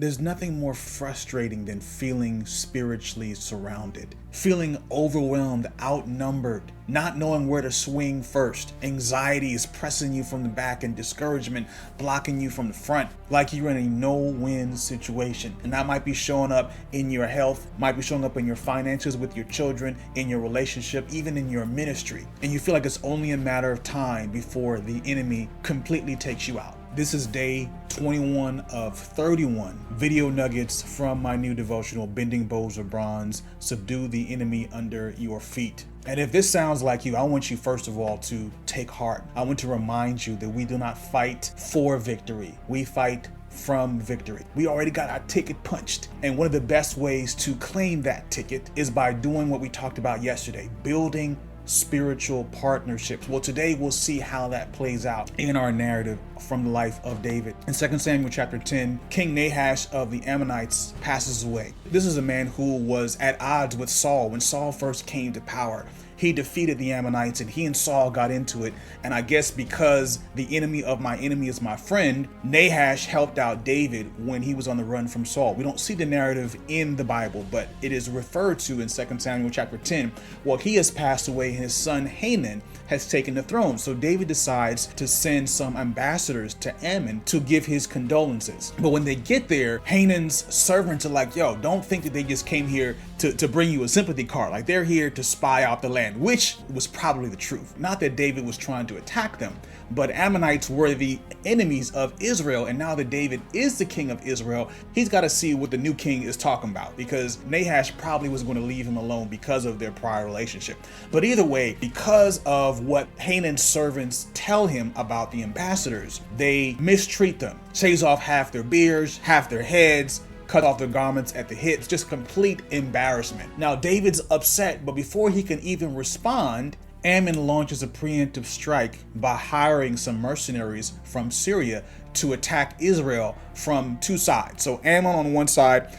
There's nothing more frustrating than feeling spiritually surrounded, feeling overwhelmed, outnumbered, not knowing where to swing first. Anxiety is pressing you from the back and discouragement blocking you from the front, like you're in a no-win situation. And that might be showing up in your health, might be showing up in your finances with your children, in your relationship, even in your ministry. And you feel like it's only a matter of time before the enemy completely takes you out. This is day 21 of 31 video nuggets from my new devotional, Bending Bows of Bronze, Subdue the Enemy Under Your Feet. And if this sounds like you, I want you first of all to take heart. I want to remind you that we do not fight for victory. We fight from victory. We already got our ticket punched. And one of the best ways to claim that ticket is by doing what we talked about yesterday, building spiritual partnerships. Well, today we'll see how that plays out in our narrative from the life of David. In 2 Samuel chapter 10, King Nahash of the Ammonites passes away. This is a man who was at odds with Saul when Saul first came to power. He defeated the Ammonites and he and Saul got into it. And I guess because the enemy of my enemy is my friend, Nahash helped out David when he was on the run from Saul. We don't see the narrative in the Bible, but it is referred to in 2 Samuel chapter 10. Well, he has passed away and his son Hanan has taken the throne. So David decides to send some ambassadors to Ammon to give his condolences. But when they get there, Hanan's servants are like, yo, don't think that they just came here to bring you a sympathy card. Like, they're here to spy out the land, which was probably the truth. Not that David was trying to attack them, but Ammonites were the enemies of Israel. And now that David is the king of Israel, he's got to see what the new king is talking about, because Nahash probably was going to leave him alone because of their prior relationship. But either way, because of what Hanan's servants tell him about the ambassadors, they mistreat them, shaves off half their beards, half their heads, cut off their garments at the hips, just complete embarrassment. Now David's upset, but before he can even respond, Ammon launches a preemptive strike by hiring some mercenaries from Syria to attack Israel from two sides. So Ammon on one side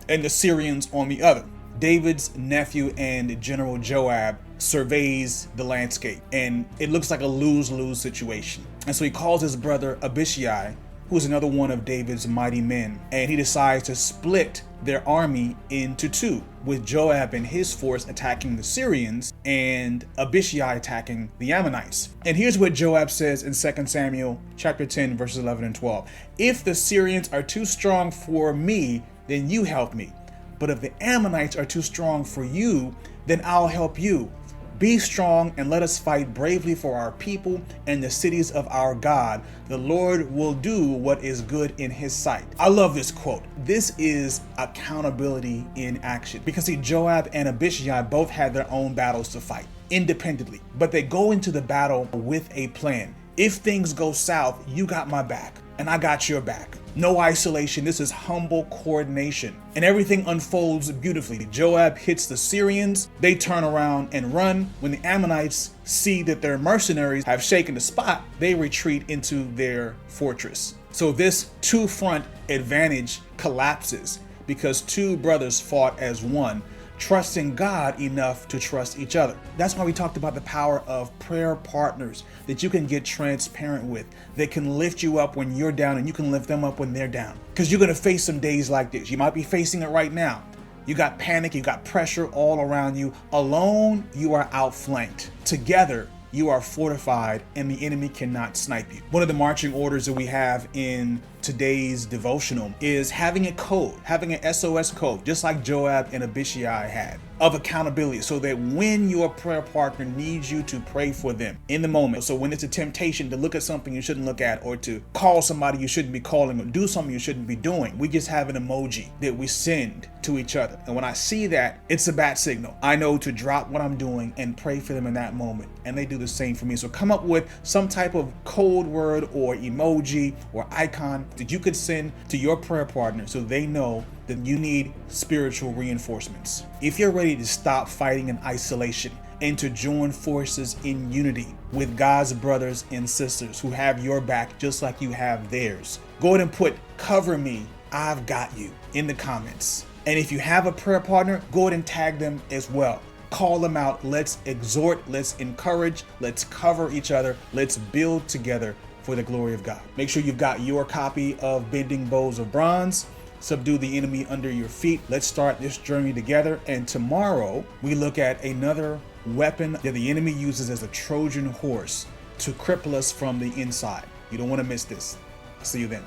and the Syrians on the other. David's nephew and General Joab surveys the landscape, and it looks like a lose-lose situation. And so he calls his brother Abishai, who is another one of David's mighty men, and he decides to split their army into two, with Joab and his force attacking the Syrians and Abishai attacking the Ammonites. And here's what Joab says in 2 Samuel chapter 10 verses 11 and 12. If the Syrians are too strong for me, then you help me. But if the Ammonites are too strong for you, then I'll help you. Be strong and let us fight bravely for our people and the cities of our God. The Lord will do what is good in his sight. I love this quote. This is accountability in action. Because see, Joab and Abishai both had their own battles to fight independently, but they go into the battle with a plan. If things go south, you got my back and I got your back. No isolation. This is humble coordination. And everything unfolds beautifully. Joab hits the Syrians. They turn around and run. When the Ammonites see that their mercenaries have shaken the spot, they retreat into their fortress. So this two-front advantage collapses because two brothers fought as one, trusting God enough to trust each other. That's why we talked about the power of prayer partners that you can get transparent with. They can lift you up when you're down and you can lift them up when they're down. Because you're going to face some days like this. You might be facing it right now. You got panic, you got pressure all around you. Alone, you are outflanked. Together, you are fortified and the enemy cannot snipe you. One of the marching orders that we have in today's devotional is having a code, having an SOS code, just like Joab and Abishai had, of accountability, so that when your prayer partner needs you to pray for them in the moment. So when it's a temptation to look at something you shouldn't look at, or to call somebody you shouldn't be calling, or do something you shouldn't be doing, we just have an emoji that we send to each other. And when I see that, it's a bat signal. I know to drop what I'm doing and pray for them in that moment. And they do the same for me. So come up with some type of code word or emoji or icon that you could send to your prayer partner so they know that you need spiritual reinforcements. If you're ready to stop fighting in isolation and to join forces in unity with God's brothers and sisters who have your back just like you have theirs, go ahead and put "cover me, I've got you" in the comments. And if you have a prayer partner, go ahead and tag them as well. Call them out. Let's exhort, let's encourage, let's cover each other, let's build together for the glory of God. Make sure you've got your copy of Bending Bows of Bronze. subdue the enemy under your feet. Let's start this journey together. And tomorrow we look at another weapon that the enemy uses as a Trojan horse to cripple us from the inside. You don't want to miss this. I'll see you then.